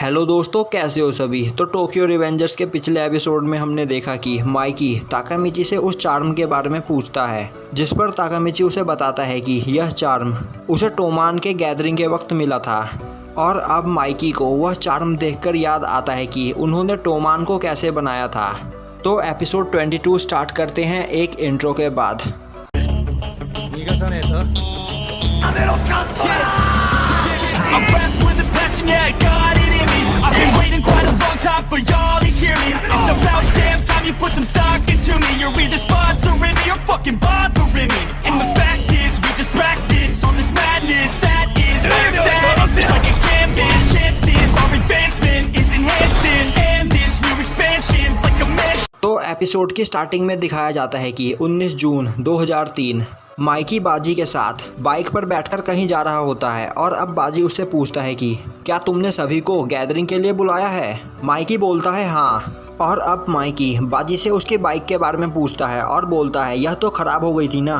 Hello दोस्तों, कैसे हो सभी। तो टोक्यो रिवेंजर्स के पिछले एपिसोड में हमने देखा कि माइकी ताकामिची से उस चार्म के बारे में पूछता है, जिस पर ताकामिची उसे बताता है कि यह चार्म उसे टोमान के गैदरिंग के वक्त मिला था। और अब माइकी को वह चार्म देखकर याद आता है कि उन्होंने टोमान को कैसे बनाया था। तो एपिसोड 22 स्टार्ट करते हैं एक इंट्रो के बाद। Yeah, got it in me. I've been waiting quite a long time for y'all to hear me. It's about damn time you put some stock into me. You're either sponsoring me or fucking bothering me. And the fact is, we just practice on this madness. That is where status is like a canvas. Chances our advancement is enhancing, and this new expansion's like a mesh. तो episode की starting में दिखाया जाता है कि 19 जून 2003 Mikey बाजी के साथ बाइक पर बैठकर कहीं जा रहा होता है। और अब बाजी उससे पूछता है कि क्या तुमने सभी को गैदरिंग के लिए बुलाया है। माइकी बोलता है हाँ। और अब माइकी बाजी से उसकी बाइक के बारे में पूछता है और बोलता है यह तो ख़राब हो गई थी ना।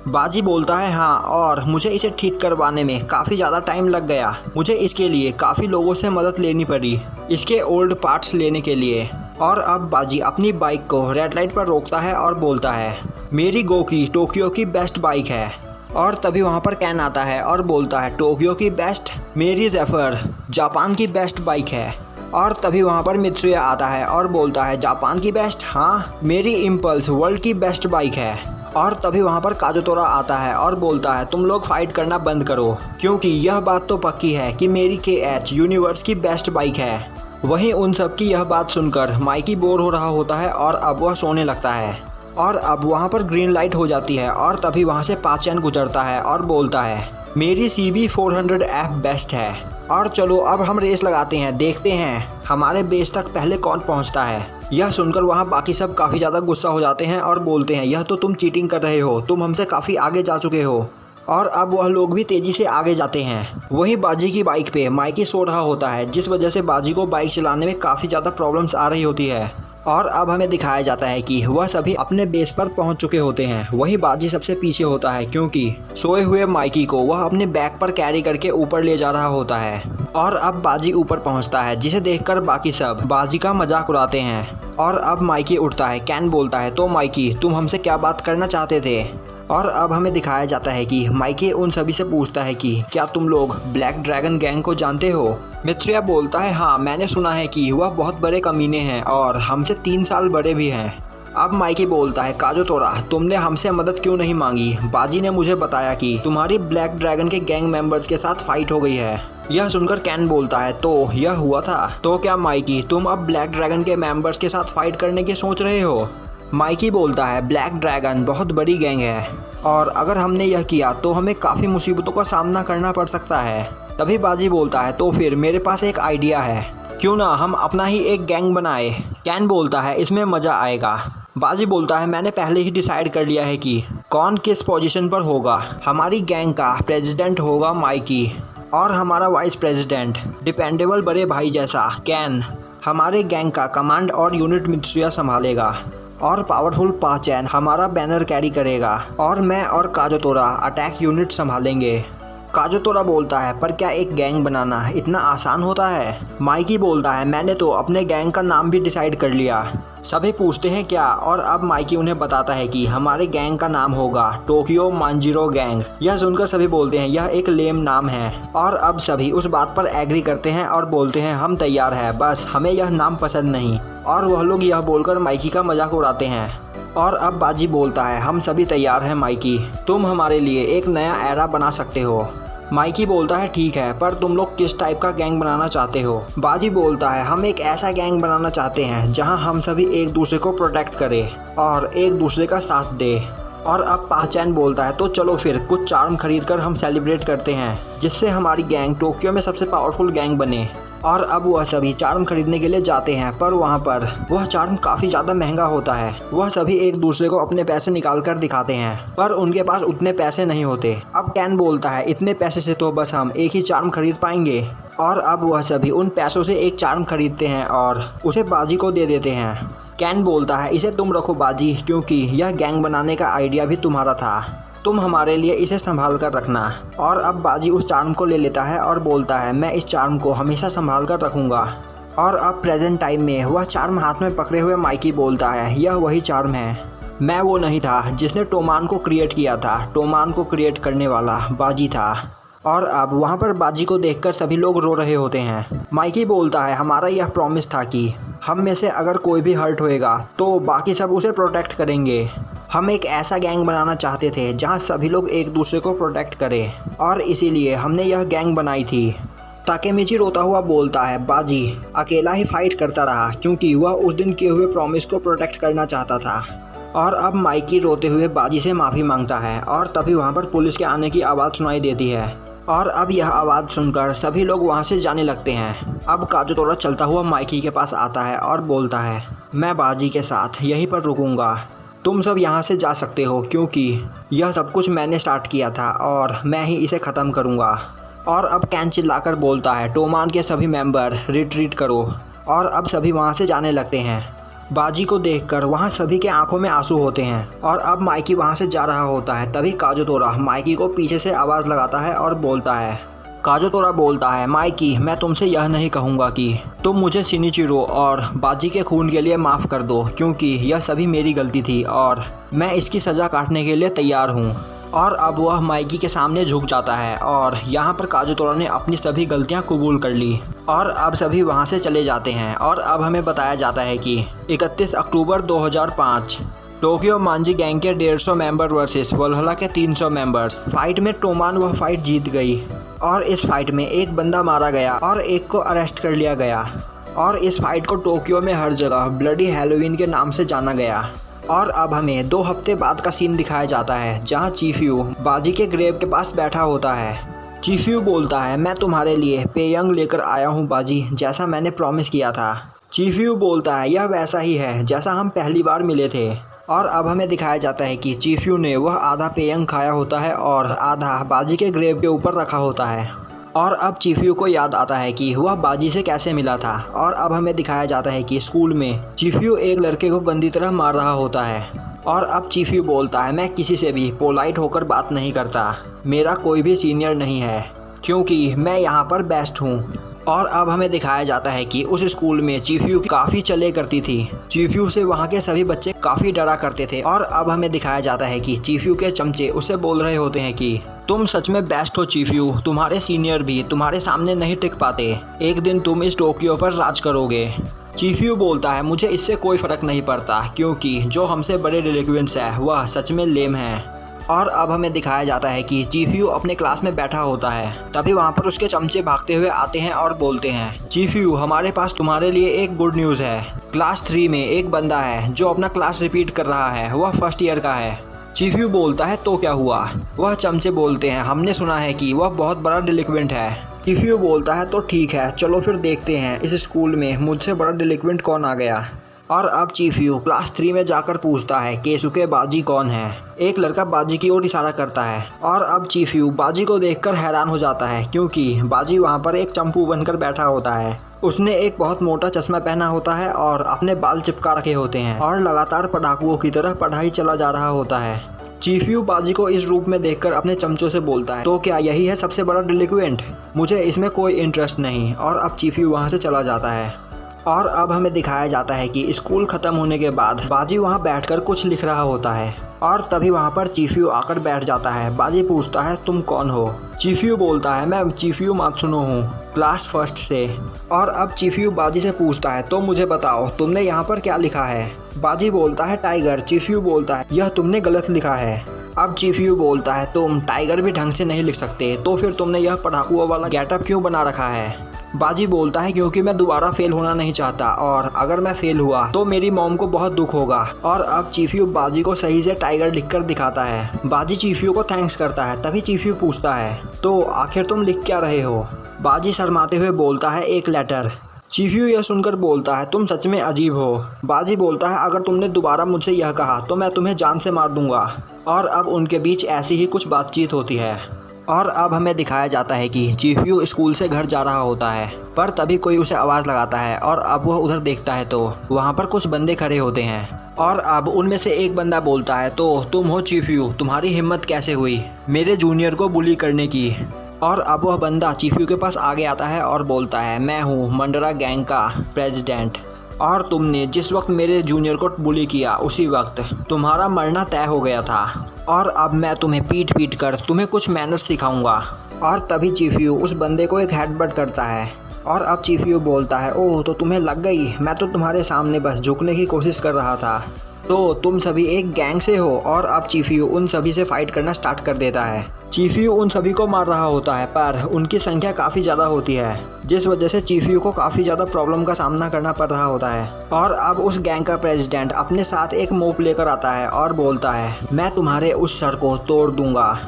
बाजी बोलता है हाँ, और मुझे इसे ठीक करवाने में काफ़ी ज़्यादा टाइम लग गया। मुझे इसके लिए काफ़ी लोगों से मदद लेनी पड़ी इसके ओल्ड पार्ट्स लेने के लिए। और अब बाजी अपनी बाइक को रेड लाइट पर रोकता है और बोलता है मेरी गोकी टोक्यो की बेस्ट बाइक है। और तभी वहाँ पर कैन आता है और बोलता है टोक्यो की बेस्ट, मेरी ज़ेफर जापान की बेस्ट बाइक है। और तभी वहाँ पर मित्सुया आता है और बोलता है जापान की बेस्ट, हाँ मेरी इम्पल्स वर्ल्ड की बेस्ट बाइक है। और तभी वहाँ पर काजोतोरा आता है और बोलता है तुम लोग फाइट करना बंद करो, क्योंकि यह बात तो पक्की है कि मेरी KH यूनिवर्स की बेस्ट बाइक है। वहीं उन सब की यह बात सुनकर माइकी बोर हो रहा होता है और अब वह सोने लगता है। और अब वहाँ पर ग्रीन लाइट हो जाती है और तभी वहाँ से पाचन गुजरता है और बोलता है मेरी CB400F बेस्ट है। और चलो अब हम रेस लगाते हैं, देखते हैं हमारे बेस तक पहले कौन पहुँचता है। यह सुनकर वहाँ बाकी सब काफ़ी ज़्यादा गुस्सा हो जाते हैं और बोलते हैं यह तो तुम चीटिंग कर रहे हो, तुम हमसे काफ़ी आगे जा चुके हो। और अब वह लोग भी तेज़ी से आगे जाते हैं। वहीं बाजी की बाइक पे माइकी सो रहा होता है, जिस वजह से बाजी को बाइक चलाने में काफ़ी ज़्यादा प्रॉब्लम्स आ रही होती है। और अब हमें दिखाया जाता है कि वह सभी अपने बेस पर पहुंच चुके होते हैं। वहीं बाजी सबसे पीछे होता है, क्योंकि सोए हुए माइकी को वह अपने बैक पर कैरी करके ऊपर ले जा रहा होता है। और अब बाजी ऊपर पहुंचता है, जिसे देखकर बाकी सब बाजी का मजाक उड़ाते हैं। और अब माइकी उठता है। कैन बोलता है तो माइकी तुम हमसे क्या बात करना चाहते थे। और अब हमें दिखाया जाता है कि माइकी उन सभी से पूछता है कि क्या तुम लोग ब्लैक ड्रैगन गैंग को जानते हो। मित्सुया बोलता है हाँ, मैंने सुना है कि वह बहुत बड़े कमीने हैं और हमसे 3 साल बड़े भी हैं। अब माइकी बोलता है काजोतोरा तुमने हमसे मदद क्यों नहीं मांगी। बाजी ने मुझे बताया कि तुम्हारी ब्लैक ड्रैगन के गैंग मेंबर्स के साथ फाइट हो गई है। यह सुनकर कैन बोलता है तो यह हुआ था। तो क्या माइकी तुम अब ब्लैक ड्रैगन के मेंबर्स के साथ फाइट करने की सोच रहे हो। माइकी बोलता है ब्लैक ड्रैगन बहुत बड़ी गैंग है और अगर हमने यह किया तो हमें काफ़ी मुसीबतों का सामना करना पड़ सकता है। तभी बाजी बोलता है तो फिर मेरे पास एक आइडिया है, क्यों ना हम अपना ही एक गैंग बनाए। कैन बोलता है इसमें मज़ा आएगा। बाजी बोलता है मैंने पहले ही डिसाइड कर लिया है कि कौन किस पोजीशन पर होगा। हमारी गैंग का प्रेसिडेंट होगा माइकी और हमारा वाइस प्रेसिडेंट डिपेंडेबल बड़े भाई जैसा कैन। हमारे गैंग का कमांड और यूनिट मित्सुया संभालेगा और पावरफुल पाचैन हमारा बैनर कैरी करेगा और मैं और काजोतोरा अटैक यूनिट संभालेंगे। काजोतोरा बोलता है पर क्या एक गैंग बनाना इतना आसान होता है। माइकी बोलता है मैंने तो अपने गैंग का नाम भी डिसाइड कर लिया। सभी पूछते हैं क्या, और अब माइकी उन्हें बताता है कि हमारे गैंग का नाम होगा टोक्यो मांजिरो गैंग। यह सुनकर सभी बोलते हैं यह एक लेम नाम है। और अब सभी उस बात पर एग्री करते हैं और बोलते हैं हम तैयार हैं, बस हमें यह नाम पसंद नहीं। और वह लोग यह बोलकर माइकी का मजाक उड़ाते हैं। और अब बाजी बोलता है हम सभी तैयार हैं माइकी, तुम हमारे लिए एक नया एरा बना सकते हो। माइकी बोलता है ठीक है, पर तुम लोग किस टाइप का गैंग बनाना चाहते हो। बाजी बोलता है हम एक ऐसा गैंग बनाना चाहते हैं जहां हम सभी एक दूसरे को प्रोटेक्ट करें और एक दूसरे का साथ दें। और अब पाचैन बोलता है तो चलो फिर कुछ चार्म खरीद कर हम सेलिब्रेट करते हैं, जिससे हमारी गैंग टोक्यो में सबसे पावरफुल गैंग बने। और अब वह सभी चार्म खरीदने के लिए जाते हैं, पर वहाँ पर वह चार्म काफ़ी ज़्यादा महंगा होता है। वह सभी एक दूसरे को अपने पैसे निकाल कर दिखाते हैं, पर उनके पास उतने पैसे नहीं होते। अब कैन बोलता है इतने पैसे से तो बस हम एक ही चार्म खरीद पाएंगे। और अब वह सभी उन पैसों से एक चार्म खरीदते हैं और उसे बाजी को दे देते हैं। कैन बोलता है इसे तुम रखो बाजी, क्योंकि यह गैंग बनाने का आइडिया भी तुम्हारा था। तुम हमारे लिए इसे संभाल कर रखना। और अब बाजी उस चार्म को ले लेता है और बोलता है मैं इस चार्म को हमेशा संभाल कर रखूँगा। और अब प्रेजेंट टाइम में वह चार्म हाथ में पकड़े हुए माइकी बोलता है यह वही चार्म है। मैं वो नहीं था जिसने टोमान को क्रिएट किया था, टोमान को क्रिएट करने वाला बाजी था। और अब वहाँ पर बाजी को देखकर सभी लोग रो रहे होते हैं। माइकी बोलता है हमारा यह प्रॉमिस था कि हम में से अगर कोई भी हर्ट होएगा तो बाकी सब उसे प्रोटेक्ट करेंगे। हम एक ऐसा गैंग बनाना चाहते थे जहाँ सभी लोग एक दूसरे को प्रोटेक्ट करें और इसीलिए हमने यह गैंग बनाई थी। ताकेमिची रोता हुआ बोलता है बाजी अकेला ही फाइट करता रहा क्योंकि वह उस दिन किए हुए प्रॉमिस को प्रोटेक्ट करना चाहता था। और अब माइकी रोते हुए बाजी से माफ़ी मांगता है और तभी वहाँ पर पुलिस के आने की आवाज़ सुनाई देती है। और अब यह आवाज़ सुनकर सभी लोग वहाँ से जाने लगते हैं। अब काजूतोरा चलता हुआ माइकी के पास आता है और बोलता है मैं बाजी के साथ यहीं पर रुकूंगा, तुम सब यहाँ से जा सकते हो क्योंकि यह सब कुछ मैंने स्टार्ट किया था और मैं ही इसे ख़त्म करूँगा। और अब कैन चिल्लाकर बोलता है टोमान के सभी मेंबर रिट्रीट करो। और अब सभी वहाँ से जाने लगते हैं। बाजी को देखकर वहाँ सभी के आंखों में आंसू होते हैं। और अब माइकी वहाँ से जा रहा होता है तभी काजूतोरा माइकी को पीछे से आवाज़ लगाता है और बोलता है काजूतोरा बोलता है माइकी मैं तुमसे यह नहीं कहूँगा कि तुम मुझे शिनिचिरो और बाजी के खून के लिए माफ़ कर दो क्योंकि यह सभी मेरी गलती थी और मैं इसकी सज़ा काटने के लिए तैयार हूँ। और अब वह माइकी के सामने झुक जाता है और यहाँ पर काजूतोरा ने अपनी सभी गलतियाँ कबूल कर ली। और अब सभी वहाँ से चले जाते हैं। और अब हमें बताया जाता है कि 31 अक्टूबर 2005 टोक्यो मांजी गैंग के 150 मेंबर वर्सेस वल्हला के 300 मेंबर्स फाइट में टोमान वह फाइट जीत गई। और इस फाइट में एक बंदा मारा गया और एक को अरेस्ट कर लिया गया। और इस फाइट को टोक्यो में हर जगह ब्लडी हैलोवीन के नाम से जाना गया। और अब हमें 2 हफ्ते बाद का सीन दिखाया जाता है जहां चीफ्यू बाजी के ग्रेव के पास बैठा होता है। चीफ्यू बोलता है मैं तुम्हारे लिए पेयंग लेकर आया हूं बाजी, जैसा मैंने प्रॉमिस किया था। चीफ्यू बोलता है यह वैसा ही है जैसा हम पहली बार मिले थे। और अब हमें दिखाया जाता है कि चीफ्यू ने वह आधा पेयंग खाया होता है और आधा बाजी के ग्रेव के ऊपर रखा होता है। और अब चीफ्यू को याद आता है कि वह बाजी से कैसे मिला था। और अब हमें दिखाया जाता है कि स्कूल में चीफ्यू एक लड़के को गंदी तरह मार रहा होता है। और अब चीफ्यू बोलता है मैं किसी से भी पोलाइट होकर बात नहीं करता, मेरा कोई भी सीनियर नहीं है क्योंकि मैं यहाँ पर बेस्ट हूँ। और अब हमें दिखाया जाता है कि उस स्कूल में चीफ्यू काफ़ी चले करती थी। चीफ्यू से वहाँ के सभी बच्चे काफ़ी डरा करते थे। और अब हमें दिखाया जाता है कि चीफ्यू के चमचे उसे बोल रहे होते हैं कि तुम सच में बेस्ट हो चीफ्यू, तुम्हारे सीनियर भी तुम्हारे सामने नहीं टिक पाते, एक दिन तुम इस टोक्यो पर राज करोगे। चीफ्यू बोलता है मुझे इससे कोई फ़र्क नहीं पड़ता क्योंकि जो हमसे बड़े डिलिक्वेंट्स है वह सच में लेम हैं। और अब हमें दिखाया जाता है कि चीफ्यू अपने क्लास में बैठा होता है। तभी वहाँ पर उसके चमचे भागते हुए आते हैं और बोलते हैं चीफ्यू हमारे पास तुम्हारे लिए एक गुड न्यूज़ है। क्लास 3 में एक बंदा है जो अपना क्लास रिपीट कर रहा है, वह फर्स्ट ईयर का है। चीफ्यू बोलता है तो क्या हुआ? वह चमचे बोलते हैं हमने सुना है कि वह बहुत बड़ा डिलिक्वेंट है। चीफ्यू बोलता है तो ठीक है चलो फिर देखते हैं इस स्कूल में मुझसे बड़ा डिलिक्वेंट कौन आ गया। और अब चीफ्यू क्लास 3 में जाकर पूछता है केसुके बाजी कौन है। एक लड़का बाजी की ओर इशारा करता है। और अब चीफ्यू बाजी को देखकर हैरान हो जाता है क्योंकि बाजी वहाँ पर एक चंपू बनकर बैठा होता है। उसने एक बहुत मोटा चश्मा पहना होता है और अपने बाल चिपका रखे होते हैं और लगातार पढ़ाकुओं की तरह पढ़ाई चला जा रहा होता है। चीफ्यू बाजी को इस रूप में देखकर अपने चमचों से बोलता है तो क्या यही है सबसे बड़ा डिलिक्वेंट? मुझे इसमें कोई इंटरेस्ट नहीं। और अब चीफ्यू वहाँ से चला जाता है। और अब हमें दिखाया जाता है कि स्कूल ख़त्म होने के बाद बाजी वहाँ बैठकर कुछ लिख रहा होता है। और तभी वहाँ पर चीफ्यू आकर बैठ जाता है। बाजी पूछता है तुम कौन हो? चीफ्यू बोलता है मैं चीफ्यू मात्सुनो हूँ, क्लास फर्स्ट से। और अब चीफ्यू बाजी से पूछता है तो मुझे बताओ तुमने यहाँ पर क्या लिखा है? बाजी बोलता है टाइगर। चीफ्यू बोलता है यह तुमने गलत लिखा है। अब चीफ्यू बोलता है तुम टाइगर भी ढंग से नहीं लिख सकते तो फिर तुमने यह पढ़ाकुआ वाला गेटअप क्यों बना रखा है? बाजी बोलता है क्योंकि मैं दोबारा फेल होना नहीं चाहता और अगर मैं फेल हुआ तो मेरी मॉम को बहुत दुख होगा। और अब चीफ्यू बाजी को सही से टाइगर लिखकर दिखाता है। बाजी चीफ्यू को थैंक्स करता है। तभी चीफ्यू पूछता है तो आखिर तुम लिख क्या रहे हो? बाजी शर्माते हुए बोलता है एक लेटर। चीफ्यू यह सुनकर बोलता है तुम सच में अजीब हो। बाजी बोलता है अगर तुमने दोबारा मुझसे यह कहा तो मैं तुम्हें जान से मार दूंगा। और अब उनके बीच ऐसी ही कुछ बातचीत होती है। और अब हमें दिखाया जाता है कि चीफू स्कूल से घर जा रहा होता है, पर तभी कोई उसे आवाज़ लगाता है और अब वह उधर देखता है तो वहाँ पर कुछ बंदे खड़े होते हैं। और अब उनमें से एक बंदा बोलता है, तो तुम हो चीफू, तुम्हारी हिम्मत कैसे हुई मेरे जूनियर को बुली करने की। और अब वह बंदा चीफू के पास आगे आता है और बोलता है, मैं हूँ मंडरा गैंग का प्रेसिडेंट, और तुमने जिस वक्त मेरे जूनियर को बुली किया उसी वक्त तुम्हारा मरना तय हो गया था, और अब मैं तुम्हें पीट पीट कर तुम्हें कुछ मैनर्स सिखाऊंगा। और तभी चीफू उस बंदे को एक हेडबट करता है और अब चीफू बोलता है, ओह तो तुम्हें लग गई, मैं तो तुम्हारे सामने बस झुकने की कोशिश कर रहा था, तो तुम सभी एक गैंग से हो। और अब चीफू उन सभी से फाइट करना स्टार्ट कर देता है। चीफू उन सभी को मार रहा होता है पर उनकी संख्या काफ़ी ज़्यादा होती है, जिस वजह से चीफू को काफ़ी ज़्यादा प्रॉब्लम का सामना करना पड़ रहा होता है। और अब उस गैंग का प्रेसिडेंट अपने साथ एक मोप लेकर आता है और बोलता है, मैं तुम्हारे उस सर को तोड़ दूंगा।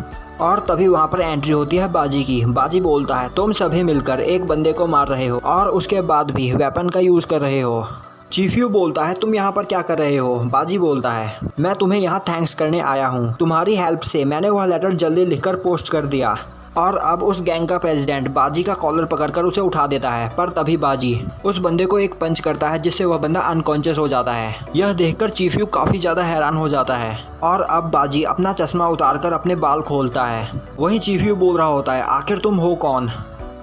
और तभी वहाँ पर एंट्री होती है बाजी की। बाजी बोलता है, तुम सभी मिलकर एक बंदे को मार रहे हो और उसके बाद भी वेपन का यूज़ कर रहे हो। चीफू बोलता है, तुम यहाँ पर क्या कर रहे हो। बाजी बोलता है, मैं तुम्हें यहाँ थैंक्स करने आया हूँ, तुम्हारी हेल्प से मैंने वह लेटर जल्दी लिखकर पोस्ट कर दिया। और अब उस गैंग का प्रेसिडेंट बाजी का कॉलर पकड़कर उसे उठा देता है, पर तभी बाजी उस बंदे को एक पंच करता है जिससे वह बंदा अनकॉन्शियस हो जाता है। यह देखकर चीफू काफ़ी ज़्यादा हैरान हो जाता है और अब बाजी अपना चश्मा उतारकर अपने बाल खोलता है। वहीं चीफू बोल रहा होता है, आखिर तुम हो कौन।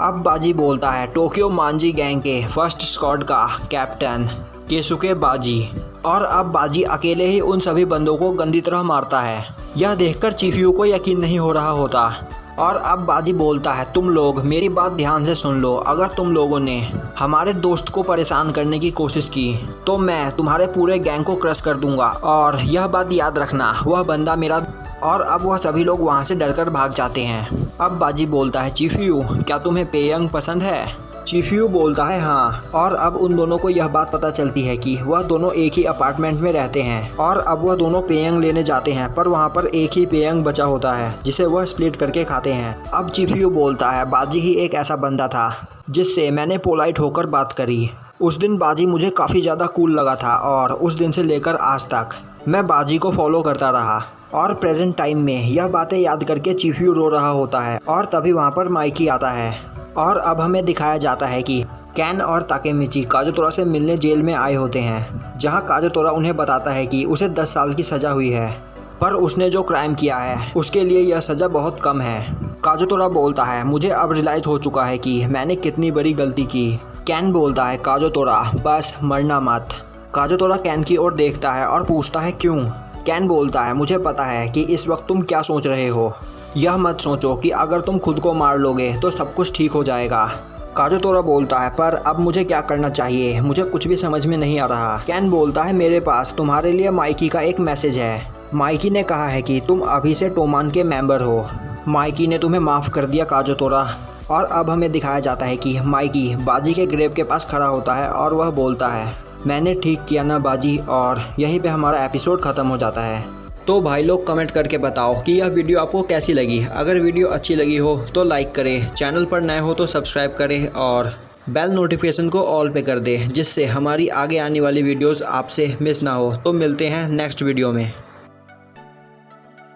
अब बाजी बोलता है, टोक्यो मांजी गैंग के फर्स्ट स्क्वाड का कैप्टन केसुके बाजी। और अब बाजी अकेले ही उन सभी बंदों को गंदी तरह मारता है। यह देखकर चीफू को यकीन नहीं हो रहा होता। और अब बाजी बोलता है, तुम लोग मेरी बात ध्यान से सुन लो, अगर तुम लोगों ने हमारे दोस्त को परेशान करने की कोशिश की तो मैं तुम्हारे पूरे गैंग को क्रश कर दूंगा, और यह बात याद रखना, वह बंदा मेरा। और अब वह सभी लोग वहाँ से डरकर भाग जाते हैं। अब बाजी बोलता है, चीफू क्या तुम्हें पेयंग पसंद है। चीफू बोलता है, हाँ। और अब उन दोनों को यह बात पता चलती है कि वह दोनों एक ही अपार्टमेंट में रहते हैं, और अब वह दोनों पेयंग लेने जाते हैं, पर वहाँ पर एक ही पेयंग बचा होता है जिसे वह स्प्लिट करके खाते हैं। अब चीफू बोलता है, बाजी ही एक ऐसा बंदा था जिससे मैंने पोलाइट होकर बात करी। उस दिन बाजी मुझे काफ़ी ज़्यादा कूल लगा था, और उस दिन से लेकर आज तक मैं बाजी को फॉलो करता रहा। और प्रेजेंट टाइम में यह बातें याद करके चीफू रो रहा होता है। और तभी वहाँ पर माइकी आता है, और अब हमें दिखाया जाता है कि कैन और ताकेमिची काजोतोरा से मिलने जेल में आए होते हैं, जहां काजोतोरा उन्हें बताता है कि उसे 10 साल की सज़ा हुई है, पर उसने जो क्राइम किया है उसके लिए यह सज़ा बहुत कम है। काजोतोरा बोलता है, मुझे अब रियलाइज़ हो चुका है कि मैंने कितनी बड़ी गलती की। कैन बोलता है, काजोतोरा बस मरना मत। काजोतोरा कैन की ओर देखता है और पूछता है, क्यों। कैन बोलता है, मुझे पता है कि इस वक्त तुम क्या सोच रहे हो, यह मत सोचो कि अगर तुम खुद को मार लोगे तो सब कुछ ठीक हो जाएगा। काजोतोरा बोलता है, पर अब मुझे क्या करना चाहिए, मुझे कुछ भी समझ में नहीं आ रहा। कैन बोलता है, मेरे पास तुम्हारे लिए माइकी का एक मैसेज है। माइकी ने कहा है कि तुम अभी से टोमान के मेंबर हो। माइकी ने तुम्हें माफ़ कर दिया काजोतोरा। और अब हमें दिखाया जाता है कि माइकी बाजी के ग्रेव के पास खड़ा होता है और वह बोलता है, मैंने ठीक किया ना बाजी। और यहीं पे हमारा एपिसोड ख़त्म हो जाता है। तो भाई लोग कमेंट करके बताओ कि यह वीडियो आपको कैसी लगी। अगर वीडियो अच्छी लगी हो तो लाइक करें, चैनल पर नए हो तो सब्सक्राइब करें और बेल नोटिफिकेशन को ऑल पे कर दें, जिससे हमारी आगे आने वाली वीडियोस आपसे मिस ना हो। तो मिलते हैं नेक्स्ट वीडियो में।